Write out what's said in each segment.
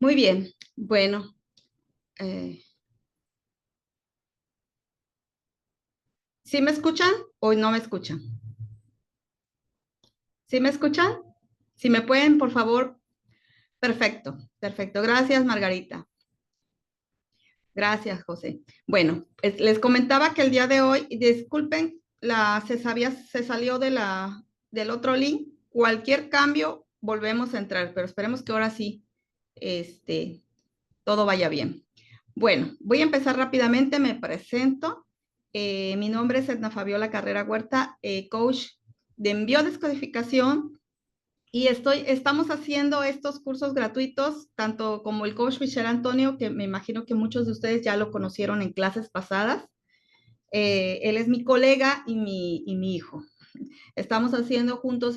Muy bien. Bueno, eh, ¿sí me escuchan o no me escuchan? ¿Sí me escuchan? Si me pueden, por favor. Perfecto, perfecto. Gracias, Margarita. Gracias, José. Bueno, les comentaba que el día de hoy, disculpen, se salió del otro link. Cualquier cambio, volvemos a entrar, pero esperemos que ahora sí, este, todo vaya bien. Bueno, voy a empezar rápidamente, me presento. Mi nombre es Edna Fabiola Carrera Huerta, coach de biodescodificación, y estamos haciendo estos cursos gratuitos, tanto como el coach Michelle Antonio, que me imagino que muchos de ustedes ya lo conocieron en clases pasadas. Él es mi colega y mi hijo. Estamos haciendo juntos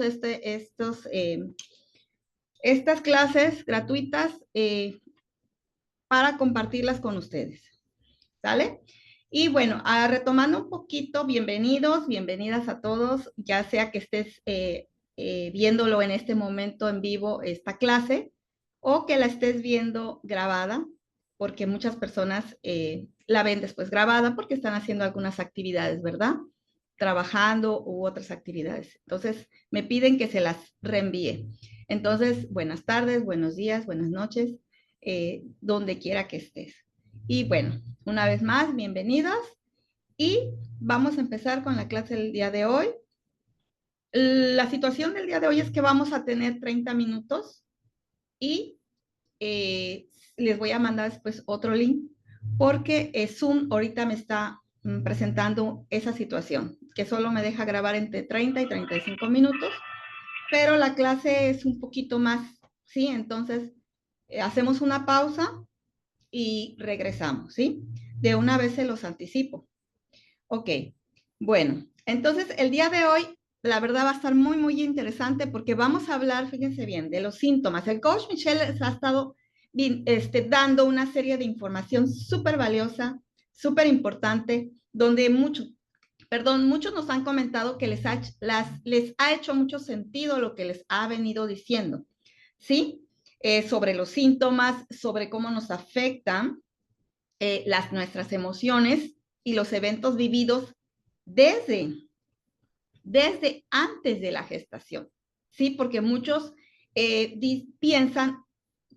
estas clases gratuitas para compartirlas con ustedes. ¿Sale? Y bueno, retomando un poquito, bienvenidos, bienvenidas a todos, ya sea que estés viéndolo en este momento en vivo, esta clase, o que la estés viendo grabada, porque muchas personas la ven después grabada porque están haciendo algunas actividades, ¿verdad? Trabajando u otras actividades. Entonces, me piden que se las reenvíe. Entonces, buenas tardes, buenos días, buenas noches, donde quiera que estés. Y bueno, una vez más, bienvenidos y vamos a empezar con la clase del día de hoy. La situación del día de hoy es que vamos a tener 30 minutos y les voy a mandar después otro link porque Zoom ahorita me está presentando esa situación, que solo me deja grabar entre 30 y 35 minutos, pero la clase es un poquito más, ¿sí? Entonces, hacemos una pausa y regresamos, ¿sí? De una vez se los anticipo. Ok, bueno, entonces el día de hoy, la verdad va a estar muy, muy interesante porque vamos a hablar, fíjense bien, de los síntomas. El coach Michelle les ha estado dando una serie de información súper valiosa, súper importante, donde muchos nos han comentado que les ha hecho mucho sentido lo que les ha venido diciendo, ¿sí? Sobre los síntomas, sobre cómo nos afectan nuestras emociones y los eventos vividos desde, desde antes de la gestación, ¿sí? Porque muchos piensan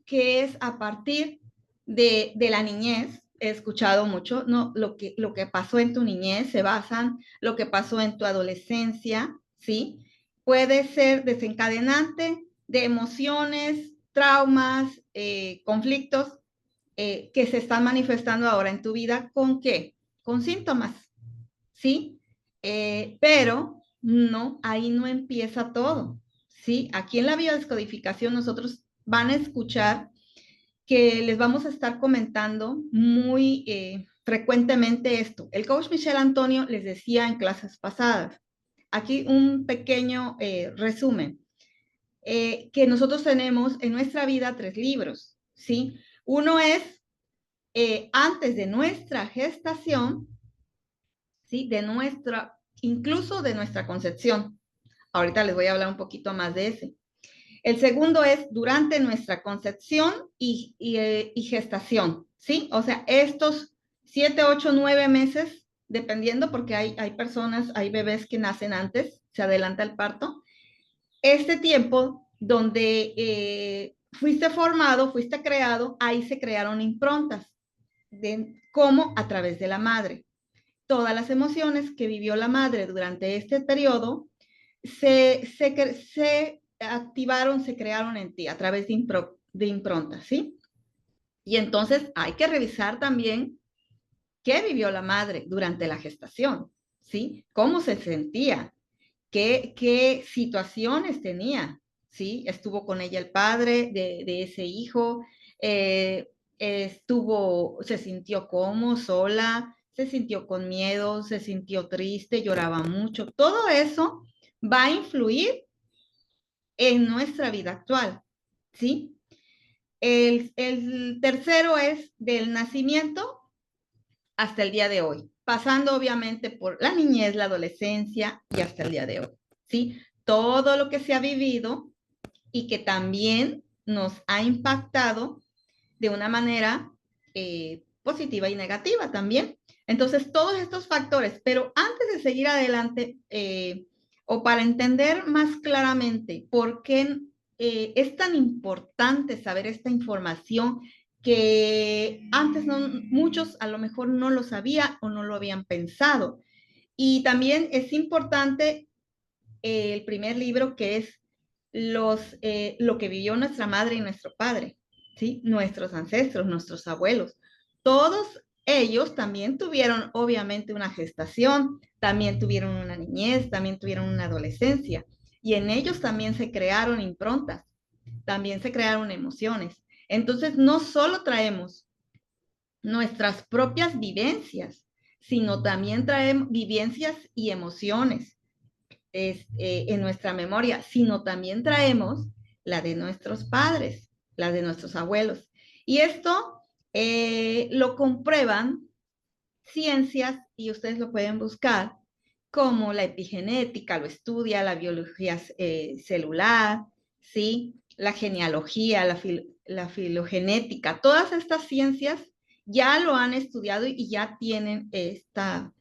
que es a partir de la niñez. He escuchado mucho, no, lo que pasó en tu niñez, se basan lo que pasó en tu adolescencia, ¿sí? Puede ser desencadenante de emociones, traumas, conflictos que se están manifestando ahora en tu vida. ¿Con qué? Con síntomas, ¿sí? Pero no, ahí no empieza todo, ¿sí? Aquí en la biodescodificación nosotros van a escuchar que les vamos a estar comentando muy frecuentemente esto. El coach Michelle Antonio les decía en clases pasadas, aquí un pequeño resumen, que nosotros tenemos en nuestra vida 3 libros, ¿sí? Uno es antes de nuestra gestación, ¿sí? Incluso de nuestra concepción. Ahorita les voy a hablar un poquito más de ese. El segundo es durante nuestra concepción y gestación, ¿sí? O sea, estos 7, 8, 9 meses, dependiendo, porque hay personas, hay bebés que nacen antes, se adelanta el parto. Este tiempo donde fuiste formado, fuiste creado, ahí se crearon improntas, como a través de la madre. Todas las emociones que vivió la madre durante este periodo se activaron, se crearon en ti a través de improntas, ¿sí? Y entonces hay que revisar también qué vivió la madre durante la gestación, ¿sí? ¿Cómo se sentía? ¿Qué situaciones tenía? ¿Sí? Estuvo con ella el padre de ese hijo, se sintió como sola, se sintió con miedo, se sintió triste, lloraba mucho. Todo eso va a influir en nuestra vida actual, ¿sí? El tercero es del nacimiento hasta el día de hoy, pasando obviamente por la niñez, la adolescencia y hasta el día de hoy, ¿sí? Todo lo que se ha vivido y que también nos ha impactado de una manera positiva y negativa también. Entonces, todos estos factores, pero antes de seguir adelante, o para entender más claramente por qué es tan importante saber esta información que antes no, muchos a lo mejor no lo sabían o no lo habían pensado. Y también es importante el primer libro, que es lo que vivió nuestra madre y nuestro padre, ¿sí? Nuestros ancestros, nuestros abuelos. Todos ellos también tuvieron obviamente una gestación, también tuvieron una niñez, también tuvieron una adolescencia. Y en ellos también se crearon improntas, también se crearon emociones. Entonces, no solo traemos nuestras propias vivencias, sino también traemos vivencias y emociones en nuestra memoria, sino también traemos la de nuestros padres, la de nuestros abuelos. Y esto lo comprueban ciencias, y ustedes lo pueden buscar, como la epigenética, lo estudia, la biología celular, ¿sí? La genealogía, la filogenética, todas estas ciencias ya lo han estudiado y ya tienen esta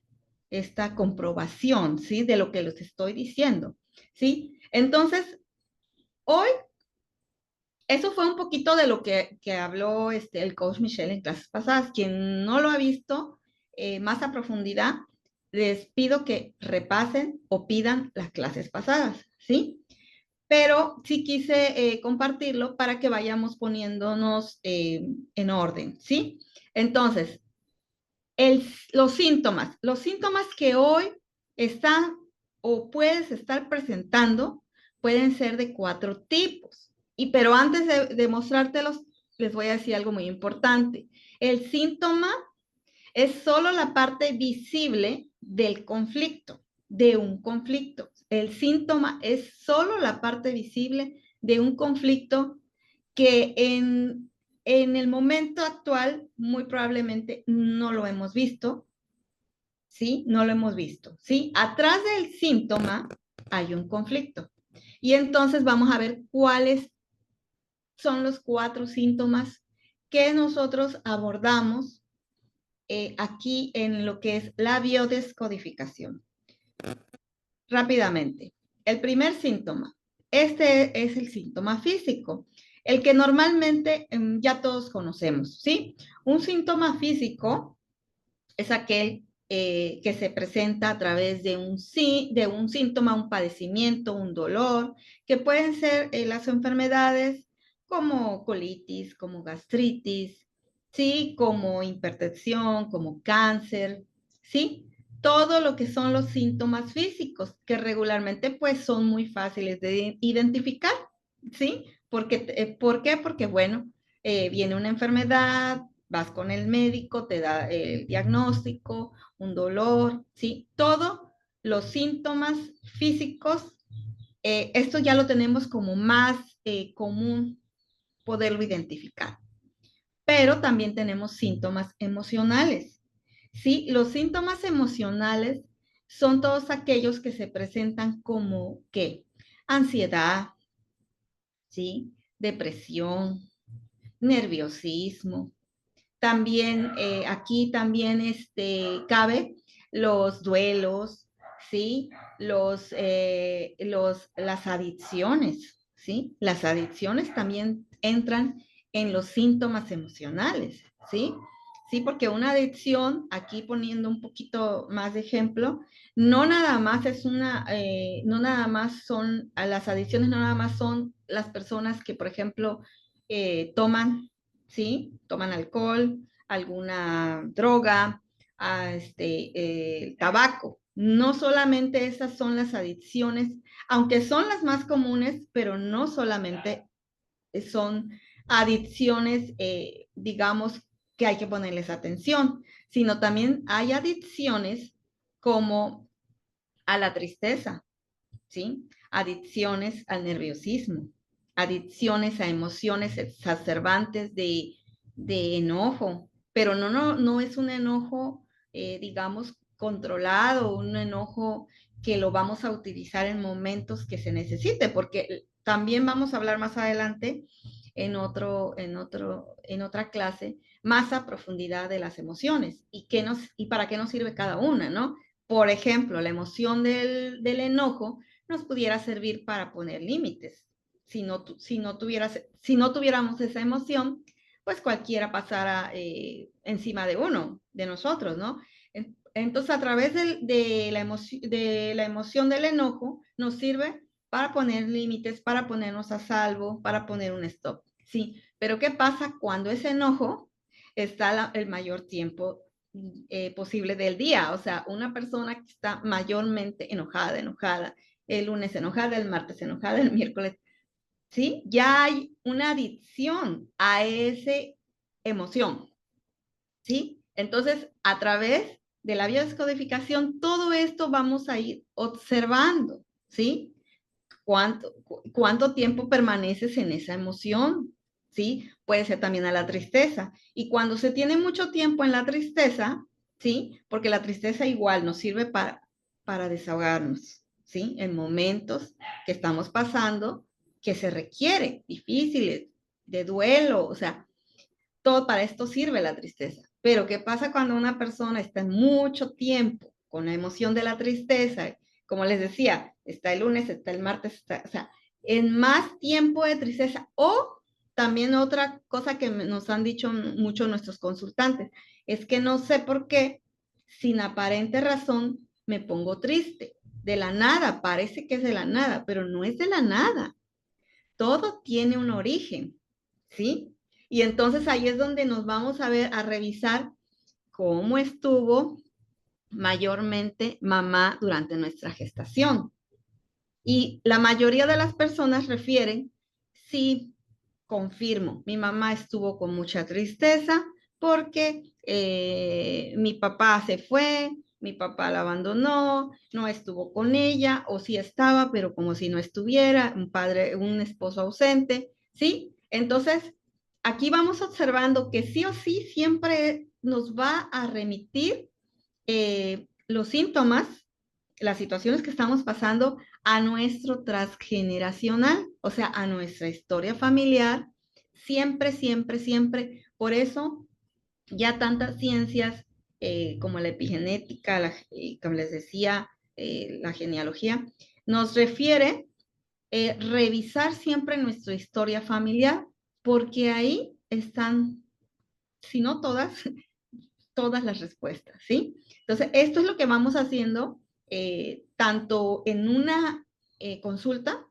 comprobación, ¿sí? De lo que les estoy diciendo, ¿sí? Entonces, hoy, eso fue un poquito de lo que habló el coach Michelle en clases pasadas. Quien no lo ha visto más a profundidad, les pido que repasen o pidan las clases pasadas, ¿sí? Pero sí quise compartirlo para que vayamos poniéndonos en orden, ¿sí? Entonces, los síntomas que hoy están o puedes estar presentando pueden ser de 4 tipos. Pero antes de mostrártelos, les voy a decir algo muy importante. El síntoma es solo la parte visible del conflicto, de un conflicto. El síntoma es solo la parte visible de un conflicto que en el momento actual muy probablemente no lo hemos visto, ¿sí? No lo hemos visto, ¿sí? Atrás del síntoma hay un conflicto. Y entonces vamos a ver cuáles son los 4 síntomas que nosotros abordamos aquí en lo que es la biodescodificación. Rápidamente, el primer síntoma, este es el síntoma físico, el que normalmente ya todos conocemos, ¿sí? Un síntoma físico es aquel que se presenta a través de un síntoma, un padecimiento, un dolor, que pueden ser las enfermedades como colitis, como gastritis, ¿sí? Como hipertensión, como cáncer, ¿sí? Todo lo que son los síntomas físicos, que regularmente pues son muy fáciles de identificar, ¿sí? ¿Por qué? Porque, bueno, viene una enfermedad, vas con el médico, te da el diagnóstico, un dolor, ¿sí? Todos los síntomas físicos, esto ya lo tenemos como más común poderlo identificar. Pero también tenemos síntomas emocionales, ¿sí? Los síntomas emocionales son todos aquellos que se presentan como, ¿qué? Ansiedad, ¿sí? Depresión, nerviosismo. También aquí también cabe los duelos, ¿sí? Las adicciones, ¿sí? Las adicciones también entran en los síntomas emocionales, ¿sí? Sí, porque una adicción, aquí poniendo un poquito más de ejemplo, no nada más no nada más son, a las adicciones no nada más son las personas que, por ejemplo, toman, ¿sí? Toman alcohol, alguna droga, tabaco. No solamente esas son las adicciones, aunque son las más comunes, pero no solamente son adicciones, digamos, que hay que ponerles atención, sino también hay adicciones como a la tristeza, ¿sí? Adicciones al nerviosismo, adicciones a emociones exacerbantes de enojo, pero no es un enojo, digamos, controlado, un enojo que lo vamos a utilizar en momentos que se necesite, porque también vamos a hablar más adelante en otra clase más a profundidad de las emociones y para qué nos sirve cada una, ¿no? Por ejemplo, la emoción del enojo nos pudiera servir para poner límites. Si no tuviéramos esa emoción, pues cualquiera pasara encima de uno, de nosotros, ¿no? Entonces, a través de la emoción del enojo, nos sirve para poner límites, para ponernos a salvo, para poner un stop, ¿sí? Pero ¿qué pasa cuando ese enojo está el mayor tiempo posible del día? O sea, una persona que está mayormente enojada, el lunes enojada, el martes enojada, el miércoles, ¿sí? Ya hay una adicción a esa emoción, ¿sí? Entonces, a través de la biodescodificación, todo esto vamos a ir observando, ¿sí? ¿Cuánto tiempo permaneces en esa emoción? ¿Sí? Puede ser también a la tristeza. Y cuando se tiene mucho tiempo en la tristeza, ¿sí? Porque la tristeza igual nos sirve para desahogarnos, ¿sí? En momentos que estamos pasando que se requiere, difíciles, de duelo, o sea, todo para esto sirve la tristeza. Pero ¿qué pasa cuando una persona está en mucho tiempo con la emoción de la tristeza? Como les decía, está el lunes, está el martes, o sea, en más tiempo de tristeza. O también otra cosa que nos han dicho mucho nuestros consultantes, es que no sé por qué, sin aparente razón, me pongo triste. De la nada, parece que es de la nada, pero no es de la nada. Todo tiene un origen, ¿sí? Y entonces ahí es donde nos vamos a ver, a revisar cómo estuvo mayormente mamá durante nuestra gestación. Y la mayoría de las personas refieren, sí, confirmo, mi mamá estuvo con mucha tristeza porque mi papá se fue, mi papá la abandonó, no estuvo con ella, o sí estaba, pero como si no estuviera, un esposo ausente, ¿sí? Entonces, aquí vamos observando que sí o sí siempre nos va a remitir los síntomas, las situaciones que estamos pasando a nuestro transgeneracional, o sea, a nuestra historia familiar, siempre, siempre, siempre. Por eso ya tantas ciencias como la epigenética, como les decía, la genealogía, nos refiere revisar siempre nuestra historia familiar, porque ahí están, si no todas, todas las respuestas, ¿sí? Entonces, esto es lo que vamos haciendo tanto en una consulta,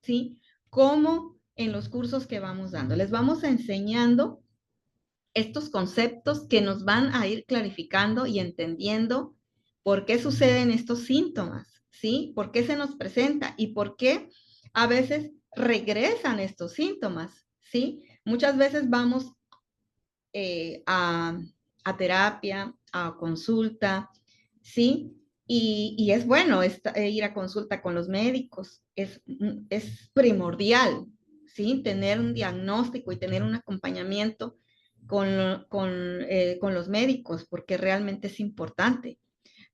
¿sí? Como en los cursos que vamos dando. Les vamos enseñando estos conceptos que nos van a ir clarificando y entendiendo por qué suceden estos síntomas, ¿sí? ¿Por qué se nos presenta y por qué a veces regresan estos síntomas, ¿sí? Muchas veces vamos eh, a, a, terapia, a consulta, ¿sí? Y es bueno ir a consulta con los médicos, es primordial, ¿sí? Tener un diagnóstico y tener un acompañamiento con los médicos, porque realmente es importante.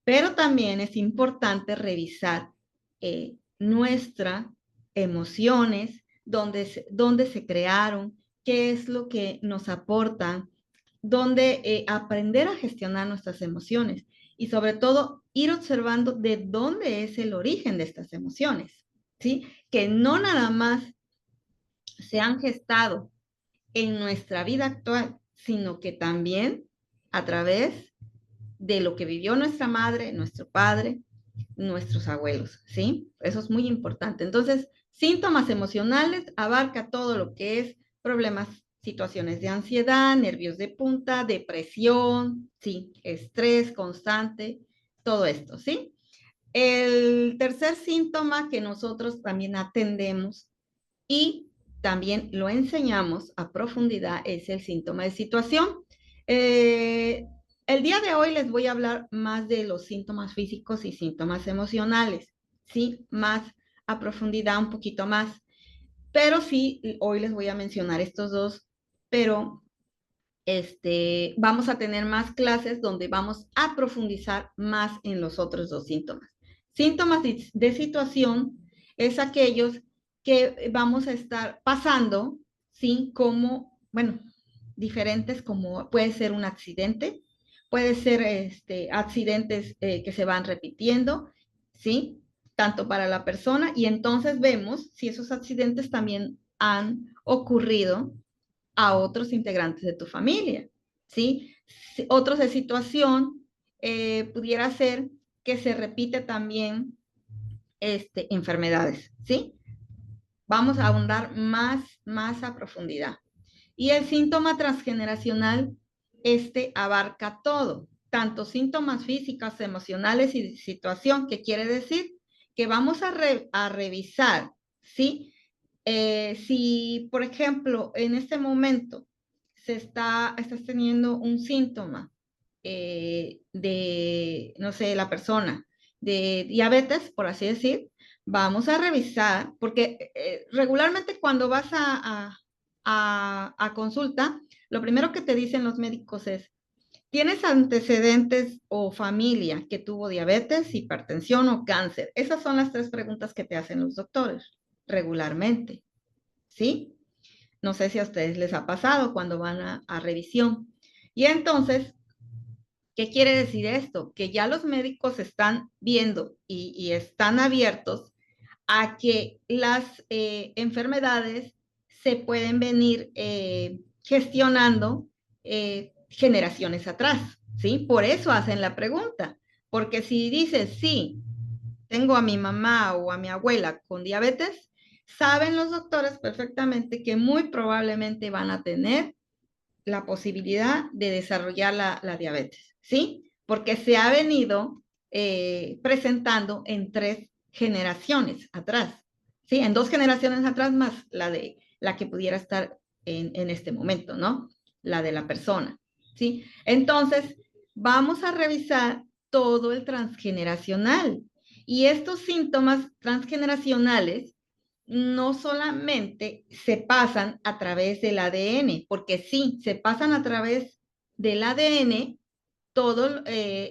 Pero también es importante revisar nuestras emociones, dónde se crearon, qué es lo que nos aportan, dónde aprender a gestionar nuestras emociones y sobre todo ir observando de dónde es el origen de estas emociones, ¿sí? Que no nada más se han gestado en nuestra vida actual, sino que también a través de lo que vivió nuestra madre, nuestro padre, nuestros abuelos, ¿sí? Eso es muy importante. Entonces, síntomas emocionales abarca todo lo que es problemas, situaciones de ansiedad, nervios de punta, depresión, sí, estrés constante, todo esto, ¿sí? El tercer síntoma que nosotros también atendemos y también lo enseñamos a profundidad es el síntoma de situación. Eh, el día de hoy les voy a hablar más de los síntomas físicos y síntomas emocionales, ¿sí? Más a profundidad, un poquito más. Pero sí, hoy les voy a mencionar estos dos, pero vamos a tener más clases donde vamos a profundizar más en los otros dos síntomas. Síntomas de situación es aquellos que vamos a estar pasando, ¿sí? Como, bueno, diferentes como puede ser un accidente, puede ser accidentes que se van repitiendo, ¿sí? Tanto para la persona y entonces vemos si esos accidentes también han ocurrido a otros integrantes de tu familia, ¿sí? Otros de situación pudiera ser que se repite también enfermedades, ¿sí? Vamos a ahondar más a profundidad. Y el síntoma transgeneracional, abarca todo, tanto síntomas físicos, emocionales y de situación, que quiere decir que vamos a revisar, ¿sí? Si, por ejemplo, en este momento estás teniendo un síntoma no sé, la persona de diabetes, por así decir, vamos a revisar, porque regularmente cuando vas a consulta, lo primero que te dicen los médicos es, ¿tienes antecedentes o familia que tuvo diabetes, hipertensión o cáncer? Esas son las tres preguntas que te hacen los doctores regularmente, ¿sí? No sé si a ustedes les ha pasado cuando van a revisión. Y entonces, ¿qué quiere decir esto? Que ya los médicos están viendo y están abiertos a que las enfermedades se pueden venir gestionando generaciones atrás, ¿sí? Por eso hacen la pregunta, porque si dices, sí, tengo a mi mamá o a mi abuela con diabetes, saben los doctores perfectamente que muy probablemente van a tener la posibilidad de desarrollar la diabetes, ¿sí? Porque se ha venido presentando en 3 generaciones atrás, ¿sí? En 2 generaciones atrás más la que pudiera estar en este momento, ¿no? La de la persona, ¿sí? Entonces, vamos a revisar todo el transgeneracional. Y estos síntomas transgeneracionales no solamente se pasan a través del ADN, porque sí, se pasan a través del ADN todas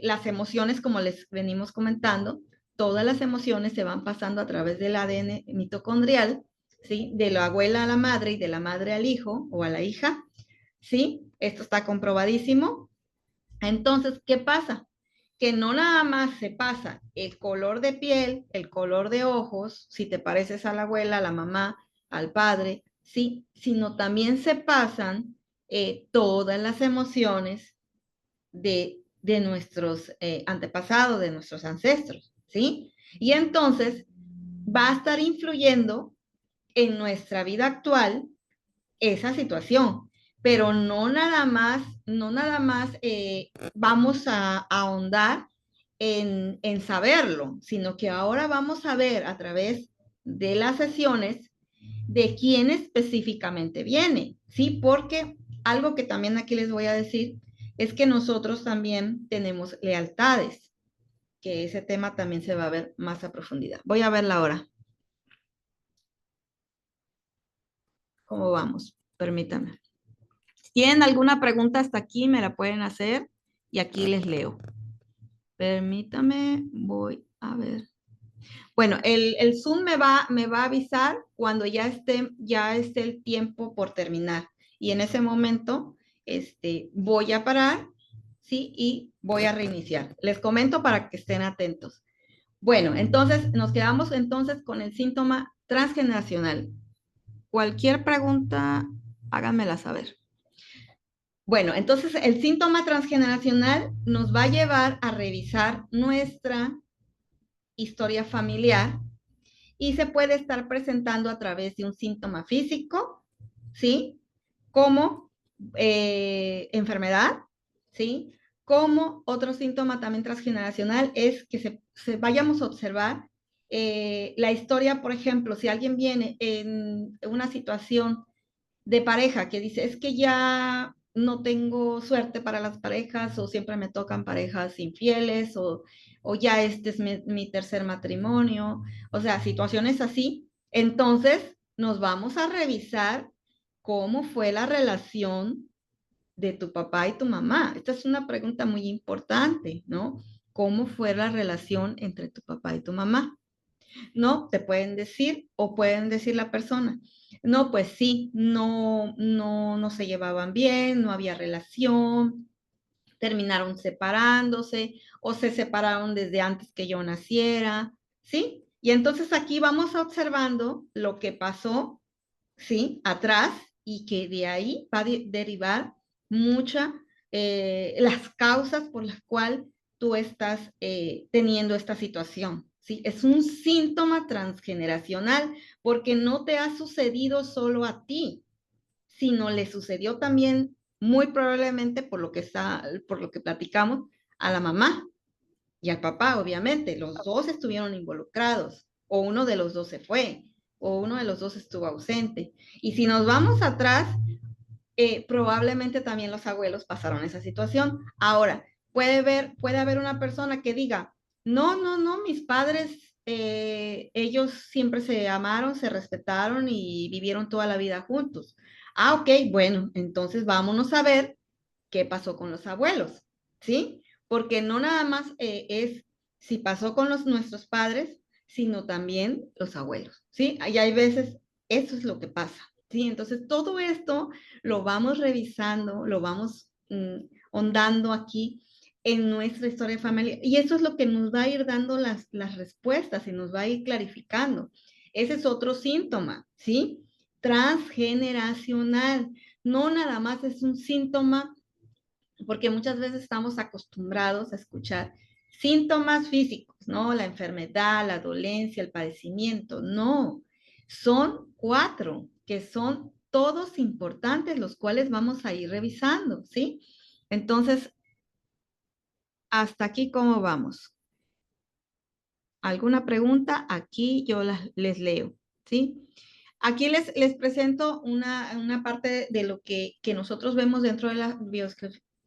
las emociones, como les venimos comentando, todas las emociones se van pasando a través del ADN mitocondrial, ¿sí? De la abuela a la madre y de la madre al hijo o a la hija, ¿sí? Esto está comprobadísimo. Entonces, ¿qué pasa? Que no nada más se pasa el color de piel, el color de ojos, si te pareces a la abuela, a la mamá, al padre, sí, sino también se pasan todas las emociones de nuestros antepasados, de nuestros ancestros, ¿sí? Y entonces va a estar influyendo en nuestra vida actual esa situación, pero no nada más vamos a ahondar en saberlo, sino que ahora vamos a ver a través de las sesiones de quién específicamente viene, ¿sí? Porque algo que también aquí les voy a decir es que nosotros también tenemos lealtades, que ese tema también se va a ver más a profundidad. Voy a verla ahora. ¿Cómo vamos? Permítanme. ¿Tienen alguna pregunta hasta aquí? Me la pueden hacer y aquí les leo. Permítame, voy a ver. Bueno, el Zoom me va a avisar cuando ya esté el tiempo por terminar. Y en ese momento, voy a parar, ¿sí? Y voy a reiniciar. Les comento para que estén atentos. Bueno, entonces nos quedamos entonces con el síntoma transgeneracional. Cualquier pregunta, háganmela saber. Bueno, entonces el síntoma transgeneracional nos va a llevar a revisar nuestra historia familiar y se puede estar presentando a través de un síntoma físico, ¿sí? Como enfermedad, ¿sí? Como otro síntoma también transgeneracional es que vayamos a observar la historia, por ejemplo, si alguien viene en una situación de pareja que dice, es que ya no tengo suerte para las parejas o siempre me tocan parejas infieles o ya este es mi tercer matrimonio, o sea, situaciones así. Entonces, nos vamos a revisar cómo fue la relación de tu papá y tu mamá. Esta es una pregunta muy importante, ¿no? ¿Cómo fue la relación entre tu papá y tu mamá? ¿No? Te pueden decir o pueden decir la persona. no, pues sí, no se llevaban bien, no había relación, terminaron separándose o se separaron desde antes que yo naciera, ¿sí? Y entonces aquí vamos observando lo que pasó, ¿sí? Atrás y que de ahí va a derivar mucha, las causas por las cuales tú estás teniendo esta situación, ¿sí? Es un síntoma transgeneracional porque no te ha sucedido solo a ti, sino le sucedió también muy probablemente por lo que platicamos, a la mamá y al papá, obviamente. Los dos estuvieron involucrados, o uno de los dos se fue, o uno de los dos estuvo ausente. Y si nos vamos atrás, probablemente también los abuelos pasaron esa situación. Ahora, puede haber una persona que diga, no, mis padres, ellos siempre se amaron, se respetaron y vivieron toda la vida juntos. Ah, ok, bueno, entonces vámonos a ver qué pasó con los abuelos, ¿sí? Porque no nada más es si pasó con nuestros padres, sino también los abuelos, ¿sí? Y hay veces eso es lo que pasa, ¿sí? Entonces todo esto lo vamos revisando, lo vamos hondando aquí en nuestra historia familiar. Y eso es lo que nos va a ir dando las respuestas y nos va a ir clarificando. Ese es otro síntoma, ¿sí? Transgeneracional. No nada más es un síntoma, porque muchas veces estamos acostumbrados a escuchar síntomas físicos, ¿no? La enfermedad, la dolencia, el padecimiento. No, son 4 que son todos importantes, los cuales vamos a ir revisando, ¿sí? Entonces, hasta aquí, ¿cómo vamos? ¿Alguna pregunta? Aquí yo les leo, ¿sí? Aquí les presento una parte de lo que nosotros vemos dentro de la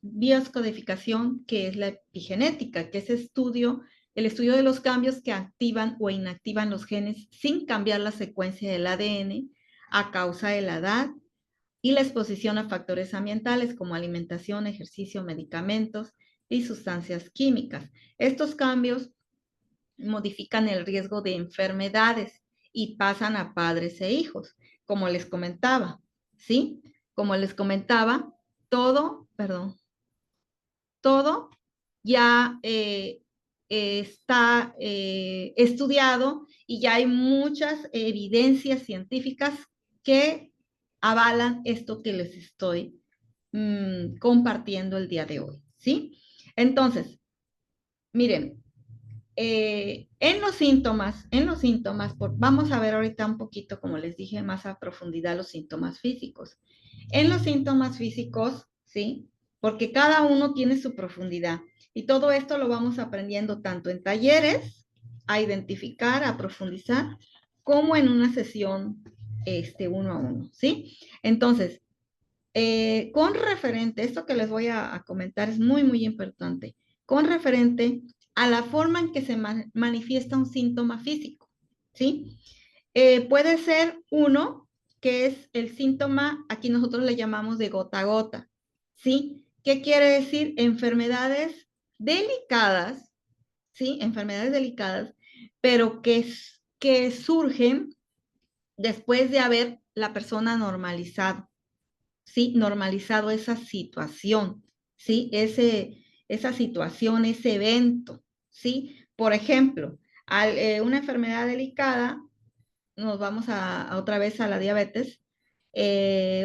bioscodificación, que es la epigenética, que es el estudio de los cambios que activan o inactivan los genes sin cambiar la secuencia del ADN a causa de la edad y la exposición a factores ambientales como alimentación, ejercicio, medicamentos y sustancias químicas. Estos cambios modifican el riesgo de enfermedades y pasan a padres e hijos, como les comentaba, ¿sí? Como les comentaba, todo ya está estudiado y ya hay muchas evidencias científicas que avalan esto que les estoy compartiendo el día de hoy, ¿sí? Entonces, miren, vamos a ver ahorita un poquito, como les dije, más a profundidad los síntomas físicos. En los síntomas físicos, ¿sí? Porque cada uno tiene su profundidad. Y todo esto lo vamos aprendiendo tanto en talleres, a identificar, a profundizar, como en una sesión uno a uno, ¿sí? Entonces, con referente, esto que les voy a comentar es muy, muy importante, con referente a la forma en que se manifiesta un síntoma físico, ¿sí? Puede ser uno, que es el síntoma, aquí nosotros le llamamos de gota a gota, ¿sí? ¿Qué quiere decir? Enfermedades delicadas, ¿sí? Enfermedades delicadas, pero que surgen después de haber la persona normalizado, ¿sí? Normalizado esa situación, ¿sí? Esa situación, ese evento, ¿sí? Por ejemplo, una enfermedad delicada, nos vamos otra vez a la diabetes,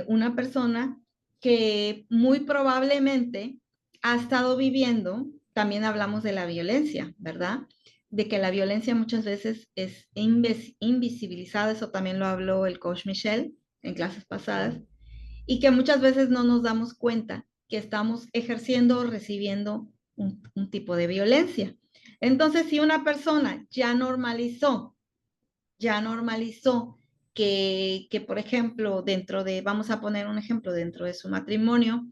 una persona que muy probablemente ha estado viviendo, también hablamos de la violencia, ¿verdad? De que la violencia muchas veces es invisibilizada, eso también lo habló el coach Michelle en clases pasadas, y que muchas veces no nos damos cuenta que estamos ejerciendo o recibiendo un tipo de violencia. Entonces, si una persona ya normalizó por ejemplo, vamos a poner un ejemplo, dentro de su matrimonio,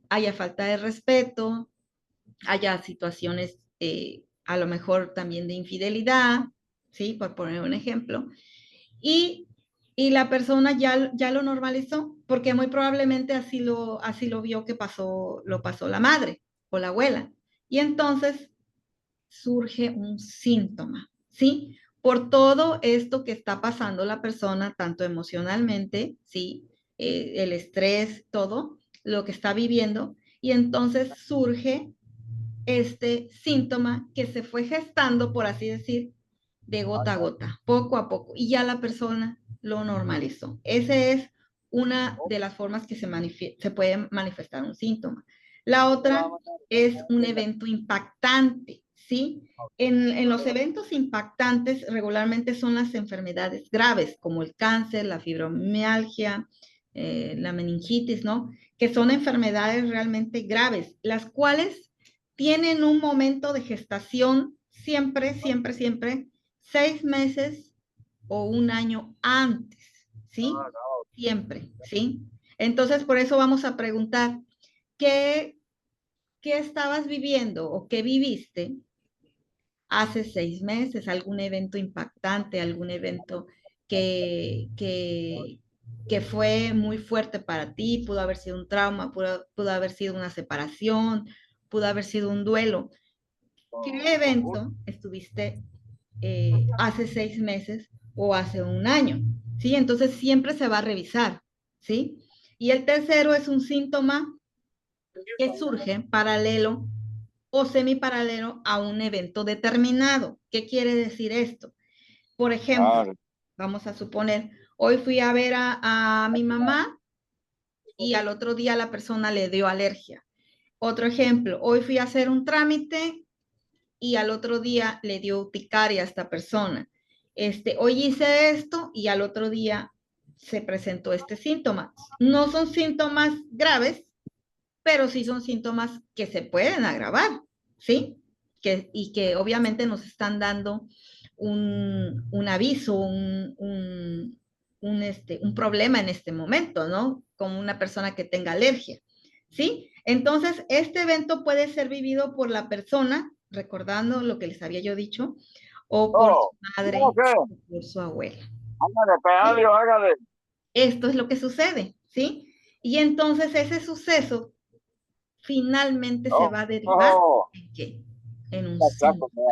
haya falta de respeto, haya situaciones a lo mejor también de infidelidad, ¿sí? Por poner un ejemplo, y, y la persona ya lo normalizó, porque muy probablemente así lo vio que lo pasó la madre o la abuela. Y entonces surge un síntoma, ¿sí? por todo esto que está pasando la persona, tanto emocionalmente, ¿sí? El estrés, todo lo que está viviendo, y entonces surge este síntoma que se fue gestando, por así decir, de gota a gota, poco a poco, y ya la persona lo normalizó. Esa es una de las formas que se puede manifestar un síntoma. La otra es un evento impactante, ¿sí? En los eventos impactantes regularmente son las enfermedades graves, como el cáncer, la fibromialgia, la meningitis, ¿no? Que son enfermedades realmente graves, las cuales tienen un momento de gestación siempre, siempre, siempre 6 meses o un año antes, ¿sí? Siempre, ¿sí? Entonces, por eso vamos a preguntar, ¿qué, qué estabas viviendo o qué viviste hace 6 meses? ¿Algún evento impactante, algún evento que, que, que fue muy fuerte para ti? Pudo haber sido un trauma, pudo haber sido una separación, pudo haber sido un duelo. ¿Qué evento estuviste hace 6 meses o hace un año? ¿Sí? Entonces siempre se va a revisar, ¿sí? Y el tercero es un síntoma que surge paralelo o semiparalelo a un evento determinado. ¿Qué quiere decir esto? Por ejemplo, vamos a suponer, hoy fui a ver a mi mamá y al otro día la persona le dio alergia. Otro ejemplo, hoy fui a hacer un trámite y al otro día le dio urticaria a esta persona. Hoy hice esto y al otro día se presentó este síntoma. No son síntomas graves, pero sí son síntomas que se pueden agravar, ¿sí? Y que obviamente nos están dando un aviso, un problema en este momento, ¿no? Como una persona que tenga alergia, ¿sí? Entonces, este evento puede ser vivido por la persona, recordando lo que les había yo dicho, o por su madre, o por su abuela. ¿Sí? Hágale. Esto es lo que sucede, ¿sí? Y entonces ese suceso finalmente se No, va a derivar no, en qué? En un exacto, síntoma,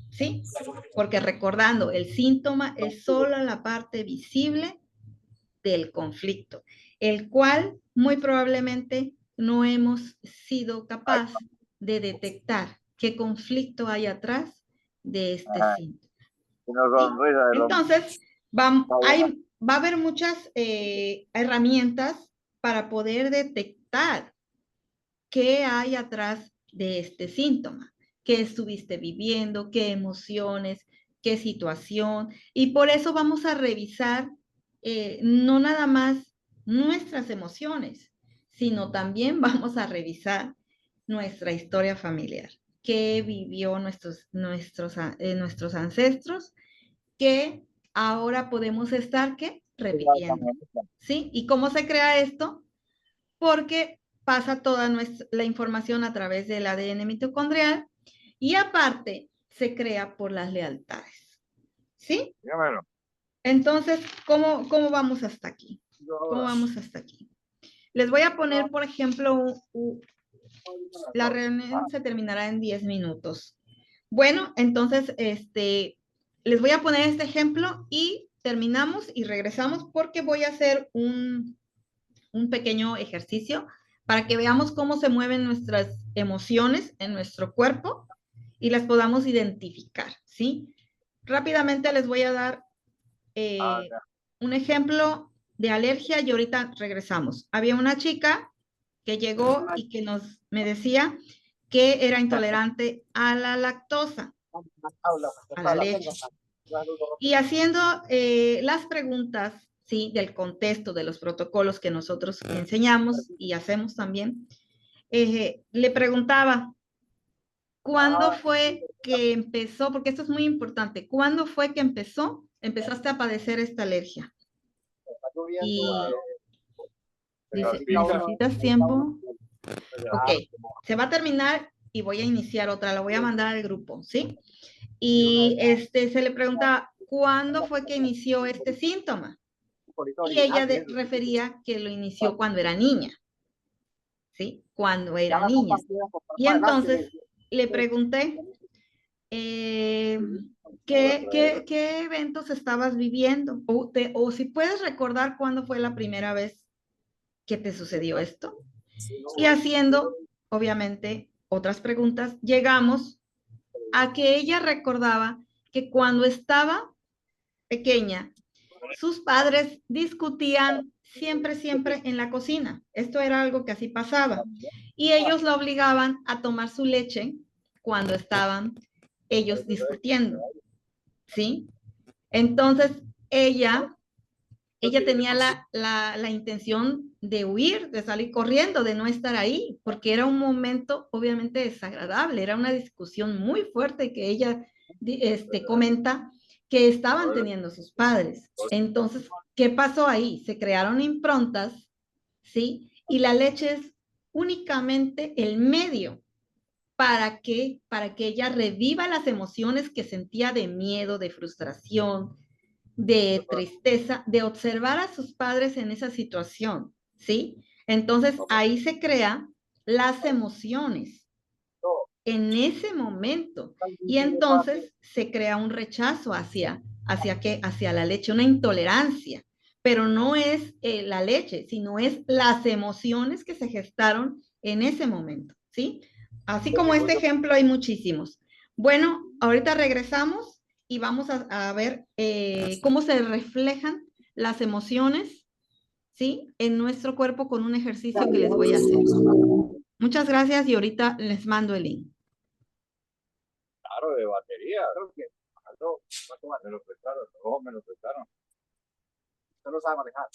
¿sí? Porque recordando, el síntoma es solo la parte visible del conflicto, el cual muy probablemente no hemos sido capaz de detectar qué conflicto hay atrás de este síntoma, una ¿sí? sonrisa de los Entonces, va a haber muchas herramientas para poder detectar qué hay atrás de este síntoma, qué estuviste viviendo, qué emociones, qué situación. Y por eso vamos a revisar no nada más nuestras emociones, sino también vamos a revisar nuestra historia familiar, qué vivió nuestros ancestros, que ahora podemos estar ¿qué? Repitiendo. ¿Sí? ¿Y cómo se crea esto? Porque pasa toda la información a través del ADN mitocondrial y aparte se crea por las lealtades. ¿Sí? dígamelo. Entonces, ¿cómo vamos hasta aquí? ¿Cómo vamos hasta aquí? Les voy a poner, por ejemplo, la reunión se terminará en 10 minutos. Bueno, entonces, les voy a poner este ejemplo y terminamos y regresamos porque voy a hacer un pequeño ejercicio para que veamos cómo se mueven nuestras emociones en nuestro cuerpo y las podamos identificar, ¿sí? Rápidamente les voy a dar un ejemplo de alergia y ahorita regresamos. Había una chica que llegó y que me decía que era intolerante a la lactosa, a la leche. Y haciendo las preguntas, ¿sí? Del contexto de los protocolos que nosotros enseñamos y hacemos también, le preguntaba, ¿cuándo fue que empezó? Porque esto es muy importante. ¿Cuándo fue que empezaste a padecer esta alergia? Y dice, ¿necesitas tiempo? Ok, se va a terminar y voy a iniciar otra, la voy a mandar al grupo, ¿sí? Y se le pregunta, ¿cuándo fue que inició este síntoma? Y ella refería que lo inició cuando era niña, ¿sí? Cuando era niña. Y entonces le pregunté, ¿qué eventos estabas viviendo? O si puedes recordar cuándo fue la primera vez que te sucedió esto. Y haciendo, obviamente, otras preguntas, llegamos a que ella recordaba que cuando estaba pequeña, sus padres discutían siempre en la cocina. Esto era algo que así pasaba. Y ellos la obligaban a tomar su leche cuando estaban ellos discutiendo, ¿sí? Entonces, ella tenía la intención de huir, de salir corriendo, de no estar ahí, porque era un momento obviamente desagradable, era una discusión muy fuerte que ella comenta que estaban teniendo sus padres. Entonces, ¿qué pasó ahí? Se crearon improntas, ¿sí? Y la leche es únicamente el medio para que ella reviva las emociones que sentía de miedo, de frustración, de tristeza, de observar a sus padres en esa situación, ¿sí? Entonces ahí se crean las emociones en ese momento y entonces se crea un rechazo hacia la leche, una intolerancia, pero no es la leche, sino es las emociones que se gestaron en ese momento, ¿sí? Así como este ejemplo hay muchísimos. Bueno, ahorita regresamos y vamos a ver cómo se reflejan las emociones, ¿sí? En nuestro cuerpo con un ejercicio que les voy a hacer. Muchas gracias y ahorita les mando el link. Claro, de batería. Creo que me lo prestaron, me lo prestaron. Usted no sabe manejar.